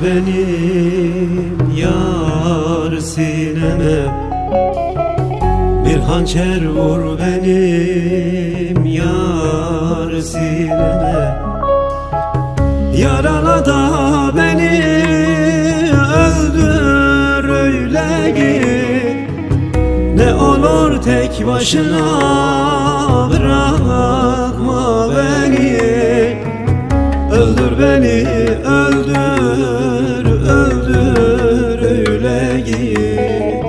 benim yar sineme, bir hançer vur benim yar sineme. Yarala da beni öldür öyle git, ne olur tek başına bırakma beni. Öldür beni, öldür, öldür öyle git.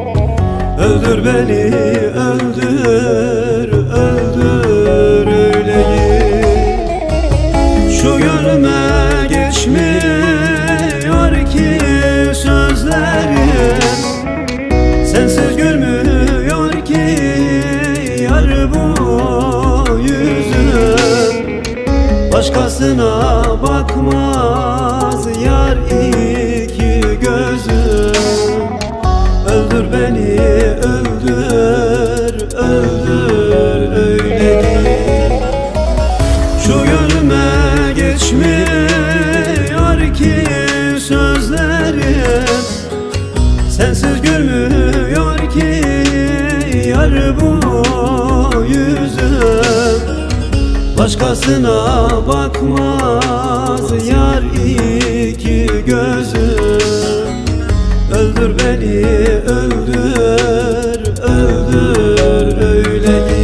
Öldür beni, öldür, öldür öyle git. Şu gönlüme geçmiyor ki sözlerim, sensiz gülmüyor ki yar bu yüzüm. Başkasına bakmaz yar iki gözüm. Öldür beni, öldür, öldür öyle git. Şu gönlüme geçmiyor ki sözlerim, sensiz gülmüyor ki yar bu yüzüm. Başkasına bakmaz yar iki gözüm. Öldür beni, öldür, öldür öyle git.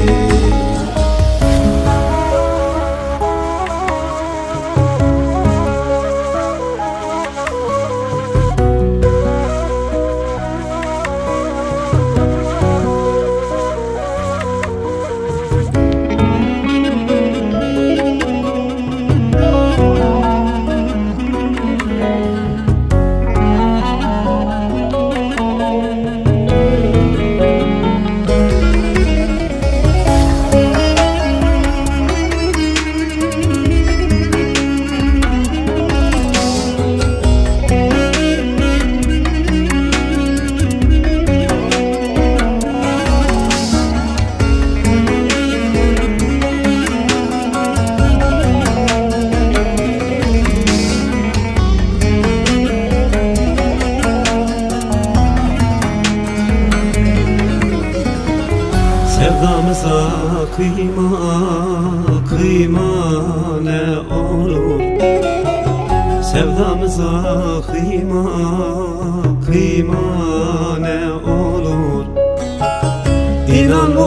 Sevdamıza kıyma, kıyma ne olur. Sevdamıza kıyma, kıyma ne olur. İnan bu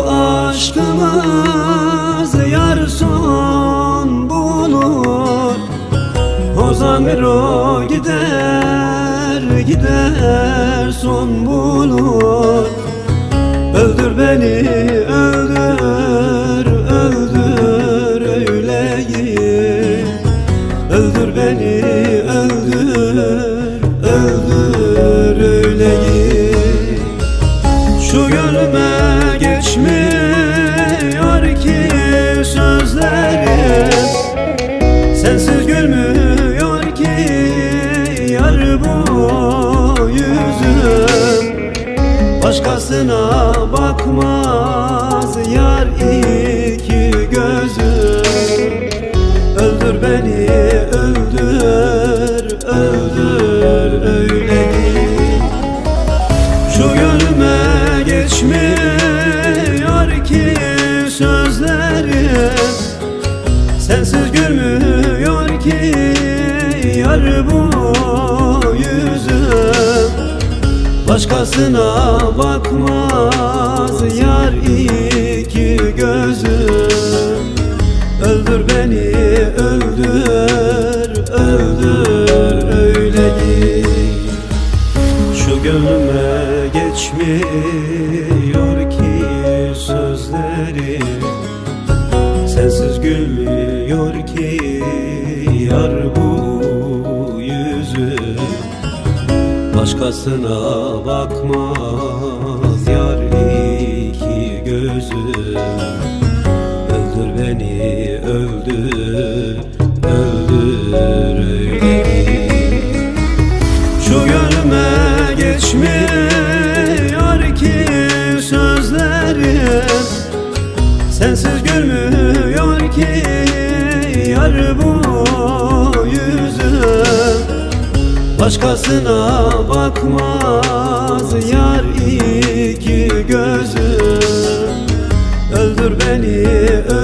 aşkımız yar son bulur. O zamir o gider, gider son bulur. Öldür beni, öldür, öldür öyle git. Öldür beni, öldür, öldür öyle git. Şu gönlüme geçmiyor ki sözlerim, sensiz gülmüyor ki yar bu yüzüm. Başkasına bakmaz yar iki gözüm. Öldür beni, öldür, öldür öyle git. Şu gönlüme geçmiyor ki sözlerim, sensiz gülmüyor ki yar bu yüzüm. Başkasına bakmaz yar iki gözüm. Öldür beni, öldür, öldür öyle git. Şu gönlüme geçmiyor ki sözlerim, sensiz gülmüyor ki yar bu yüzüm. Başkasına bakmaz yar iki gözüm. Öldür beni, öldür, öldür öyle git. Şu gönlüme geçmiyor ki sözlerim, sensiz gülmüyor ki yar bu yüzüm. Başkasına bakmaz yar iki gözüm. Öldür beni